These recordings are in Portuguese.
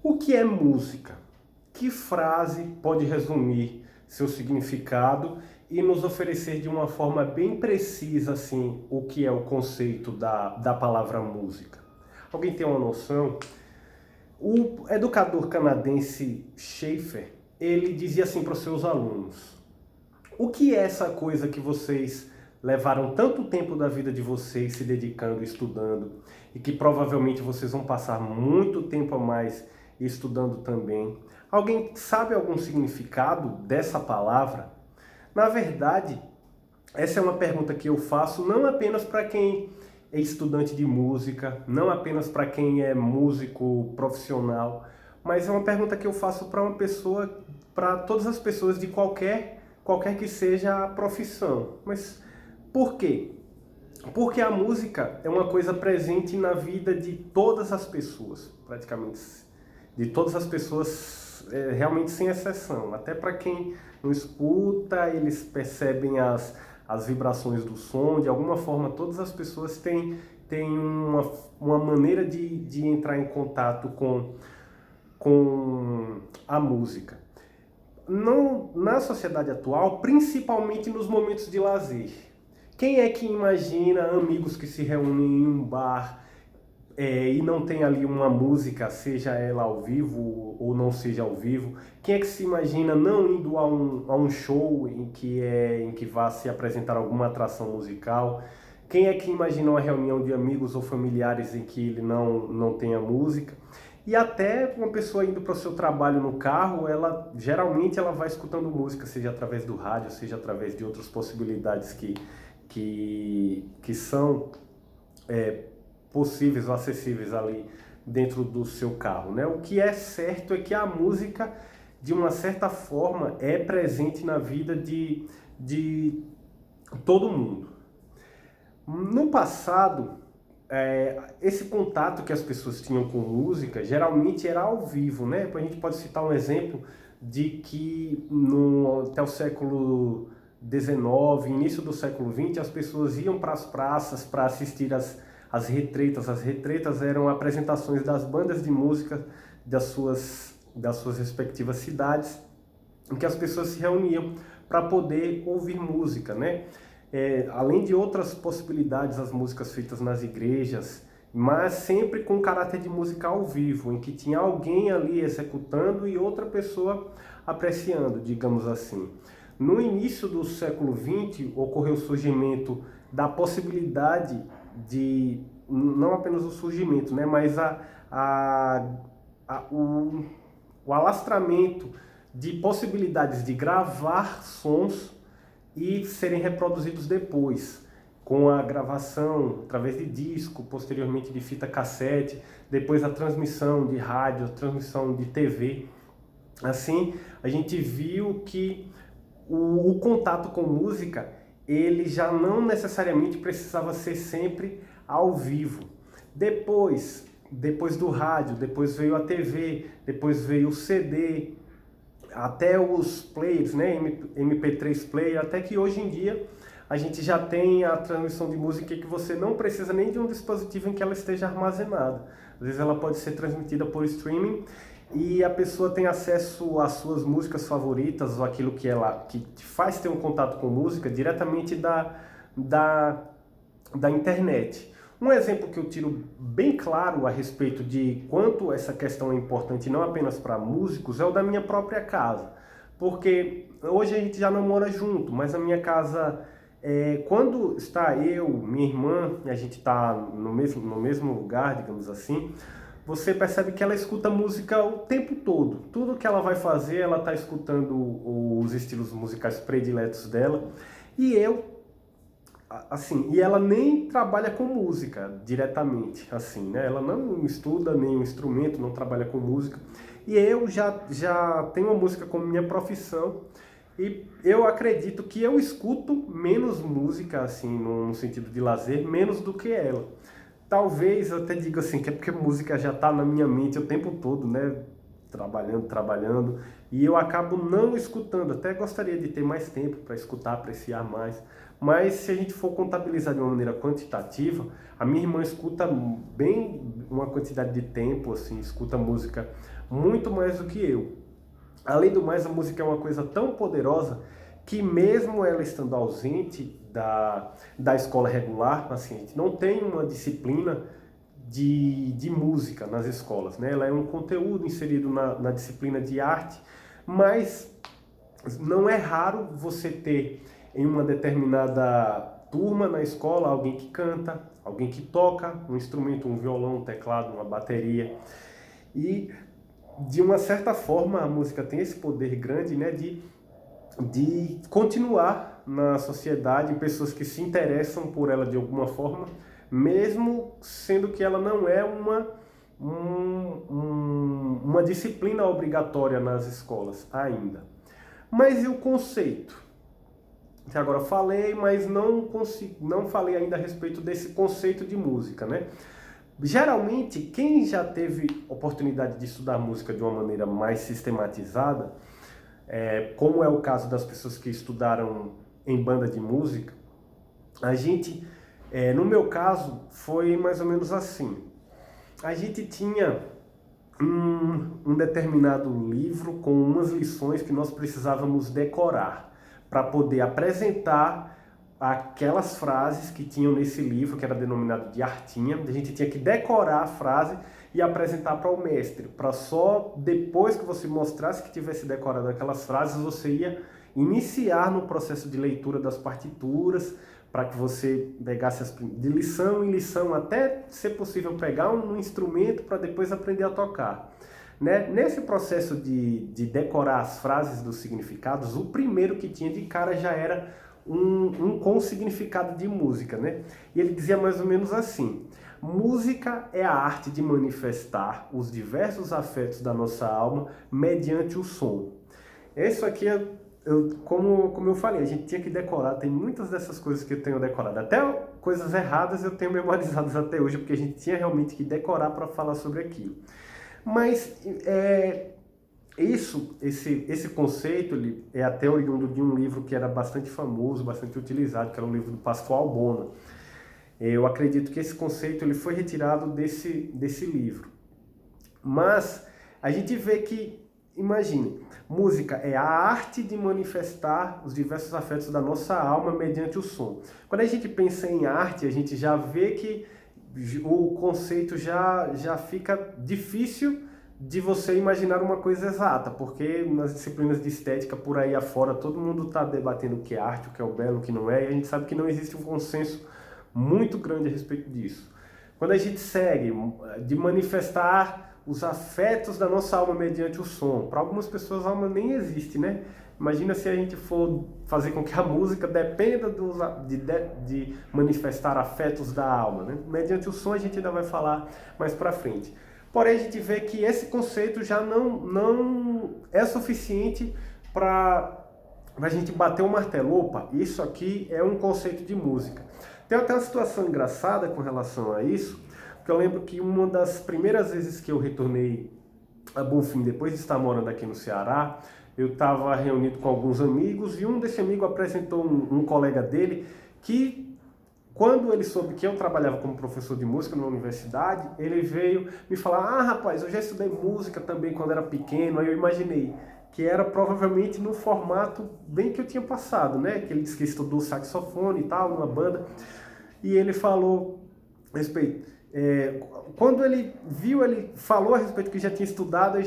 O que é música? Que frase pode resumir seu significado e nos oferecer de uma forma bem precisa assim o que é o conceito da palavra música? Alguém tem uma noção? O educador canadense Schaefer, ele dizia assim para os seus alunos: o que é essa coisa que vocês levaram tanto tempo da vida de vocês se dedicando, estudando, e que provavelmente vocês vão passar muito tempo a mais estudando também? Alguém sabe algum significado dessa palavra? Na verdade, essa é uma pergunta que eu faço não apenas para quem é estudante de música, não apenas para quem é músico profissional, mas é uma pergunta que eu faço para uma pessoa, para todas as pessoas de qualquer que seja a profissão. Mas por quê? Porque a música é uma coisa presente na vida de todas as pessoas, praticamente, de todas as pessoas, realmente sem exceção. Até para quem não escuta, eles percebem as vibrações do som. De alguma forma, todas as pessoas têm uma maneira de entrar em contato com a música. Na sociedade atual, principalmente nos momentos de lazer. Quem é que imagina amigos que se reúnem em um bar e não tem ali uma música, seja ela ao vivo ou não seja ao vivo? Quem é que se imagina não indo a um show em que vá se apresentar alguma atração musical? Quem é que imagina uma reunião de amigos ou familiares em que ele não tenha música? E até uma pessoa indo para o seu trabalho no carro, ela geralmente ela vai escutando música, seja através do rádio, seja através de outras possibilidades que são possíveis ou acessíveis ali dentro do seu carro, né? O que é certo é que a música, de uma certa forma, é presente na vida de todo mundo. No passado, esse contato que as pessoas tinham com música geralmente era ao vivo, né? A gente pode citar um exemplo de que até o século XIX, início do século XX, as pessoas iam para as praças para assistir as retretas. As retretas eram apresentações das bandas de música das suas respectivas cidades, em que as pessoas se reuniam para poder ouvir música, né? Além de outras possibilidades, as músicas feitas nas igrejas, mas sempre com caráter de música ao vivo, em que tinha alguém ali executando e outra pessoa apreciando, digamos assim. No início do século XX, ocorreu o surgimento da possibilidade de, não apenas o surgimento, né, mas o alastramento de possibilidades de gravar sons e serem reproduzidos depois, com a gravação através de disco, posteriormente de fita cassete, depois a transmissão de rádio, a transmissão de TV. Assim, a gente viu que o contato com música, ele já não necessariamente precisava ser sempre ao vivo. Depois do rádio, depois veio a TV, depois veio o CD, até os players, né, MP3 player, até que hoje em dia a gente já tem a transmissão de música que você não precisa nem de um dispositivo em que ela esteja armazenada. Às vezes ela pode ser transmitida por streaming e a pessoa tem acesso às suas músicas favoritas ou aquilo que te faz ter um contato com música diretamente da, da internet. Um exemplo que eu tiro bem claro a respeito de quanto essa questão é importante não apenas para músicos é o da minha própria casa. Porque hoje a gente já não mora junto, mas a minha casa, quando está eu, minha irmã, e a gente está no mesmo lugar, digamos assim, você percebe que ela escuta música o tempo todo. Tudo que ela vai fazer, ela está escutando os estilos musicais prediletos dela. E eu, assim, e ela nem trabalha com música diretamente, assim, né? Ela não estuda nenhum instrumento, não trabalha com música. E eu já tenho a música como minha profissão. E eu acredito que eu escuto menos música, assim, no sentido de lazer, menos do que ela. Talvez eu até diga assim, que é porque música já está na minha mente o tempo todo, né? Trabalhando, e eu acabo não escutando. Até gostaria de ter mais tempo para escutar, apreciar mais, Mas se a gente for contabilizar de uma maneira quantitativa, a minha irmã escuta bem uma quantidade de tempo, assim, escuta música muito mais do que eu. Além do mais, a música é uma coisa tão poderosa que mesmo ela estando ausente da escola regular, assim, a gente não tem uma disciplina de música nas escolas, né? Ela é um conteúdo inserido na disciplina de arte, mas não é raro você ter em uma determinada turma na escola alguém que canta, alguém que toca um instrumento, um violão, um teclado, uma bateria. E de uma certa forma a música tem esse poder grande, né, de continuar na sociedade, pessoas que se interessam por ela de alguma forma, mesmo sendo que ela não é uma disciplina obrigatória nas escolas ainda. Mas e o conceito? Que agora falei, mas não falei ainda a respeito desse conceito de música, né? Geralmente, quem já teve oportunidade de estudar música de uma maneira mais sistematizada, como é o caso das pessoas que estudaram em banda de música, a gente, no meu caso, foi mais ou menos assim. A gente tinha um determinado livro com umas lições que nós precisávamos decorar para poder apresentar aquelas frases que tinham nesse livro, que era denominado de artinha. A gente tinha que decorar a frase e apresentar para o mestre, para só depois que você mostrasse que tivesse decorado aquelas frases, você ia iniciar no processo de leitura das partituras, para que você pegasse de lição em lição, até ser possível pegar um instrumento para depois aprender a tocar. Né? Nesse processo de decorar as frases dos significados, o primeiro que tinha de cara já era um com significado de música, né? E ele dizia mais ou menos assim: música é a arte de manifestar os diversos afetos da nossa alma mediante o som. Isso aqui como eu falei, a gente tinha que decorar. Tem muitas dessas coisas que eu tenho decorado, até coisas erradas eu tenho memorizadas até hoje, porque a gente tinha realmente que decorar para falar sobre aquilo. Mas esse conceito ele é até oriundo de um livro que era bastante famoso, bastante utilizado, que era um livro do Pascoal Bona. Eu acredito que esse conceito ele foi retirado desse livro. Mas a gente vê que, imagine, música é a arte de manifestar os diversos afetos da nossa alma mediante o som. Quando a gente pensa em arte, a gente já vê que o conceito já fica difícil de você imaginar uma coisa exata, porque nas disciplinas de estética por aí afora todo mundo está debatendo o que é arte, o que é o belo, o que não é, e a gente sabe que não existe um consenso muito grande a respeito disso. Quando a gente segue de manifestar os afetos da nossa alma mediante o som, para algumas pessoas a alma nem existe, né? Imagina se a gente for fazer com que a música dependa de manifestar afetos da alma, né? Mediante o som a gente ainda vai falar mais para frente. Porém, a gente vê que esse conceito já não é suficiente para a gente bater o martelo. Opa, isso aqui é um conceito de música. Tem até uma situação engraçada com relação a isso, porque eu lembro que uma das primeiras vezes que eu retornei a Bonfim, depois de estar morando aqui no Ceará, eu estava reunido com alguns amigos e um desse amigo apresentou um colega dele que, quando ele soube que eu trabalhava como professor de música na universidade, ele veio me falar: rapaz, eu já estudei música também quando era pequeno. Aí eu imaginei que era provavelmente no formato bem que eu tinha passado, né? Que ele disse que estudou saxofone e tal, numa banda. E ele falou a respeito... quando ele falou a respeito que já tinha estudado, eu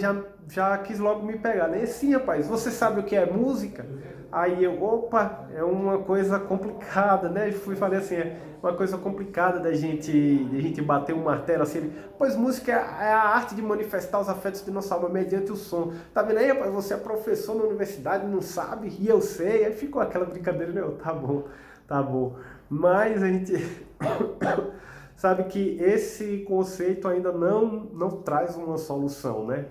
já quis logo me pegar, né? Sim, rapaz, você sabe o que é música? Aí eu, opa, é uma coisa complicada, né? Falei assim, é uma coisa complicada da gente bater um martelo assim. Pois música é a arte de manifestar os afetos de nossa alma mediante o som. Tá vendo aí, rapaz? Você é professor na universidade, não sabe? E eu sei. Aí ficou aquela brincadeira, né? Tá bom. Mas a gente sabe que esse conceito ainda não traz uma solução, né,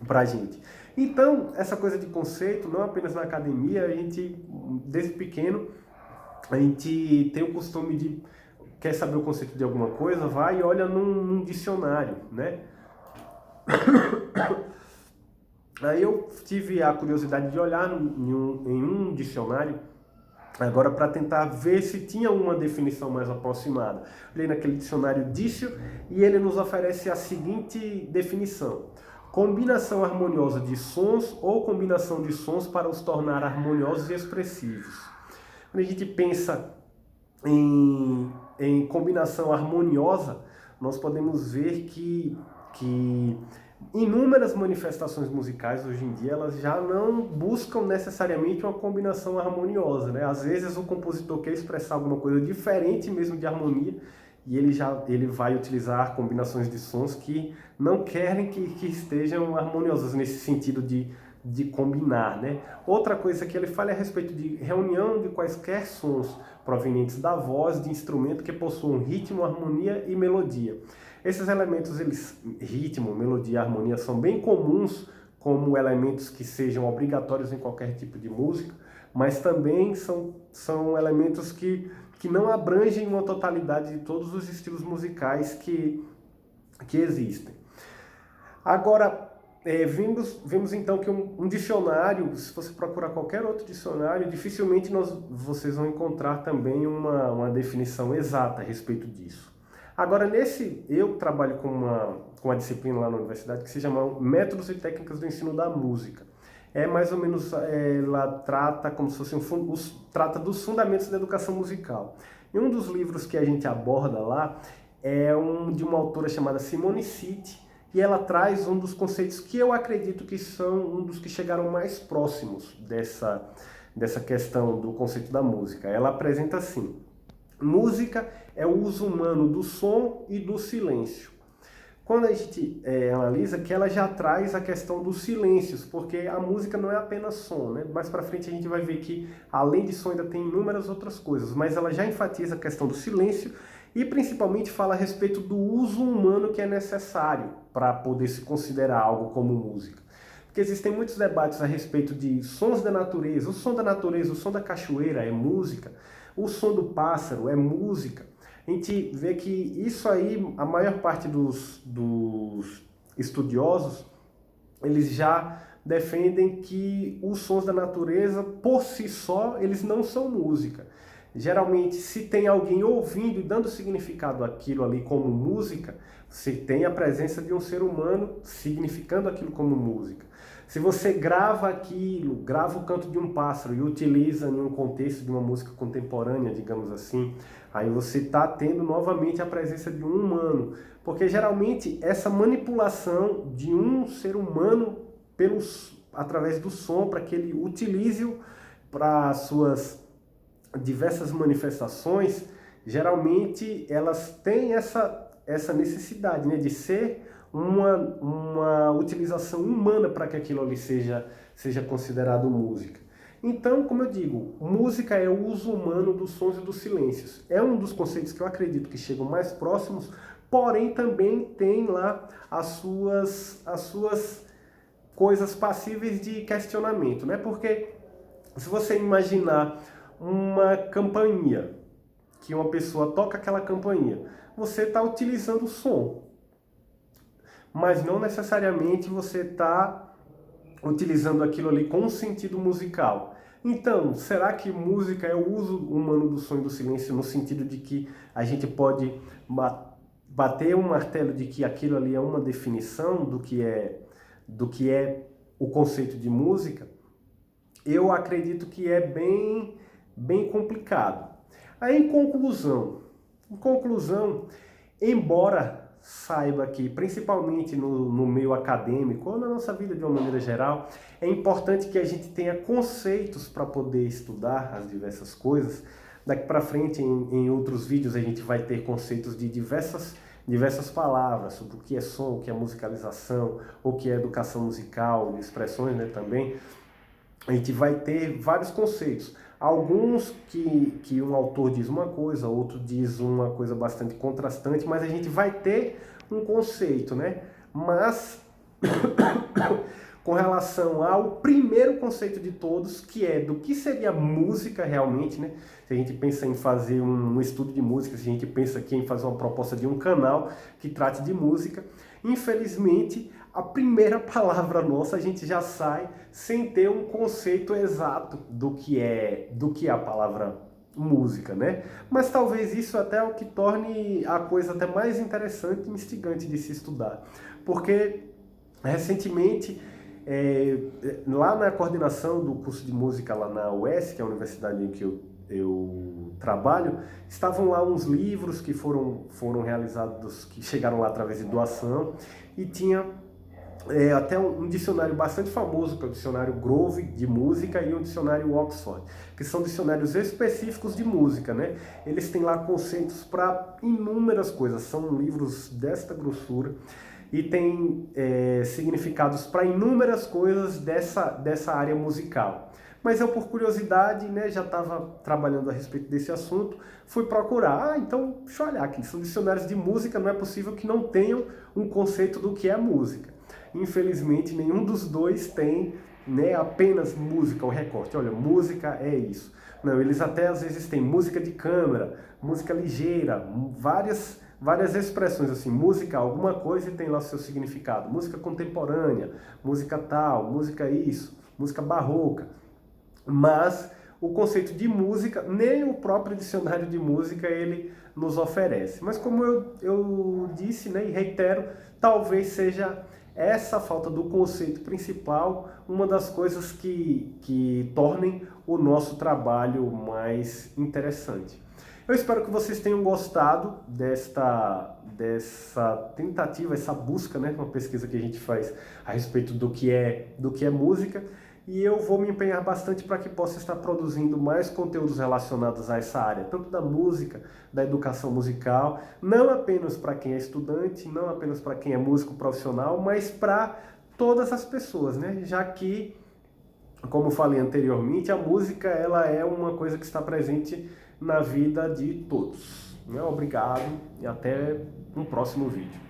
pra gente. Então, essa coisa de conceito, não apenas na academia, a gente, desde pequeno, a gente tem o costume de, quer saber o conceito de alguma coisa, vai e olha num dicionário, né? Aí eu tive a curiosidade de olhar em um dicionário Agora, para tentar ver se tinha uma definição mais aproximada. Olhei naquele dicionário Dício e ele nos oferece a seguinte definição: combinação harmoniosa de sons ou combinação de sons para os tornar harmoniosos e expressivos. Quando a gente pensa em combinação harmoniosa, nós podemos ver que inúmeras manifestações musicais hoje em dia elas já não buscam necessariamente uma combinação harmoniosa, né? Às vezes o compositor quer expressar alguma coisa diferente mesmo de harmonia e ele vai utilizar combinações de sons que não querem que estejam harmoniosas nesse sentido de combinar, né? Outra coisa que ele fala é a respeito de reunião de quaisquer sons provenientes da voz, de instrumento que possuam ritmo, harmonia e melodia. Esses elementos, ritmo, melodia e harmonia, são bem comuns como elementos que sejam obrigatórios em qualquer tipo de música, mas também são elementos que não abrangem uma totalidade de todos os estilos musicais que existem. Agora, vemos então que um dicionário, se você procurar qualquer outro dicionário, dificilmente vocês vão encontrar também uma definição exata a respeito disso. Agora, eu trabalho com uma disciplina lá na universidade que se chama Métodos e Técnicas do Ensino da Música. É mais ou menos, ela trata como se fosse trata dos fundamentos da educação musical. E um dos livros que a gente aborda lá é de uma autora chamada Simone Citi, e ela traz um dos conceitos que eu acredito que são um dos que chegaram mais próximos dessa questão do conceito da música. Ela apresenta assim: música é o uso humano do som e do silêncio. Quando a gente analisa que ela já traz a questão dos silêncios, porque a música não é apenas som, né? Mais para frente a gente vai ver que além de som ainda tem inúmeras outras coisas, mas ela já enfatiza a questão do silêncio e principalmente fala a respeito do uso humano que é necessário para poder se considerar algo como música. Porque existem muitos debates a respeito de sons da natureza, o som da cachoeira é música, o som do pássaro é música. A gente vê que isso aí, a maior parte dos estudiosos, eles já defendem que os sons da natureza, por si só, eles não são música. Geralmente, se tem alguém ouvindo e dando significado àquilo ali como música, se tem a presença de um ser humano significando aquilo como música. Se você grava aquilo, grava o canto de um pássaro e utiliza em um contexto de uma música contemporânea, digamos assim, aí você está tendo novamente a presença de um humano. Porque geralmente essa manipulação de um ser humano através do som, para que ele utilize-o para suas diversas manifestações, geralmente elas têm essa necessidade, né, de ser uma utilização humana para que aquilo ali seja considerado música. Então, como eu digo, música é o uso humano dos sons e dos silêncios. É um dos conceitos que eu acredito que chegam mais próximos, porém também tem lá as suas coisas passíveis de questionamento, né? Porque se você imaginar uma campainha, que uma pessoa toca aquela campainha, você está utilizando o som, mas não necessariamente você está utilizando aquilo ali com um sentido musical. Então, será que música é o uso humano do som e do silêncio no sentido de que a gente pode bater um martelo de que aquilo ali é uma definição do que é o conceito de música? Eu acredito que é bem complicado. Aí, em conclusão, embora saiba que, principalmente no meio acadêmico ou na nossa vida de uma maneira geral, é importante que a gente tenha conceitos para poder estudar as diversas coisas. Daqui para frente, em outros vídeos, a gente vai ter conceitos de diversas palavras sobre o que é som, o que é musicalização, o que é educação musical, de expressões, né, também. A gente vai ter vários conceitos. Alguns que um autor diz uma coisa, outro diz uma coisa bastante contrastante, mas a gente vai ter um conceito, né? Mas, com relação ao primeiro conceito de todos, que é do que seria música realmente, né? Se a gente pensa em fazer um estudo de música, se a gente pensa aqui em fazer uma proposta de um canal que trate de música, infelizmente, a primeira palavra nossa a gente já sai sem ter um conceito exato do que é a palavra música, né? Mas talvez isso até é o que torne a coisa até mais interessante e instigante de se estudar. Porque, recentemente, lá na coordenação do curso de música lá na UES, que é a universidade em que eu trabalho, estavam lá uns livros que foram realizados, que chegaram lá através de doação, e tinha até um dicionário bastante famoso, que é o dicionário Grove de música e o dicionário Oxford, que são dicionários específicos de música, né? Eles têm lá conceitos para inúmeras coisas, são livros desta grossura e tem significados para inúmeras coisas dessa área musical. Mas eu, por curiosidade, né, já estava trabalhando a respeito desse assunto, fui procurar. Então, deixa eu olhar aqui, são dicionários de música, não é possível que não tenham um conceito do que é música. Infelizmente, nenhum dos dois tem, né, apenas música, o recorte. Olha, música é isso. Não, eles até às vezes têm música de câmara, música ligeira, várias expressões assim, música alguma coisa e tem lá o seu significado. Música contemporânea, música tal, música isso, música barroca. Mas o conceito de música, nem o próprio dicionário de música ele nos oferece. Mas como eu disse, né, e reitero, talvez seja essa falta do conceito principal uma das coisas que tornem o nosso trabalho mais interessante. Eu espero que vocês tenham gostado dessa tentativa, essa busca, né, uma pesquisa que a gente faz a respeito do que é música. E eu vou me empenhar bastante para que possa estar produzindo mais conteúdos relacionados a essa área, tanto da música, da educação musical, não apenas para quem é estudante, não apenas para quem é músico profissional, mas para todas as pessoas, né? Já que, como eu falei anteriormente, a música ela é uma coisa que está presente na vida de todos. Obrigado e até um próximo vídeo.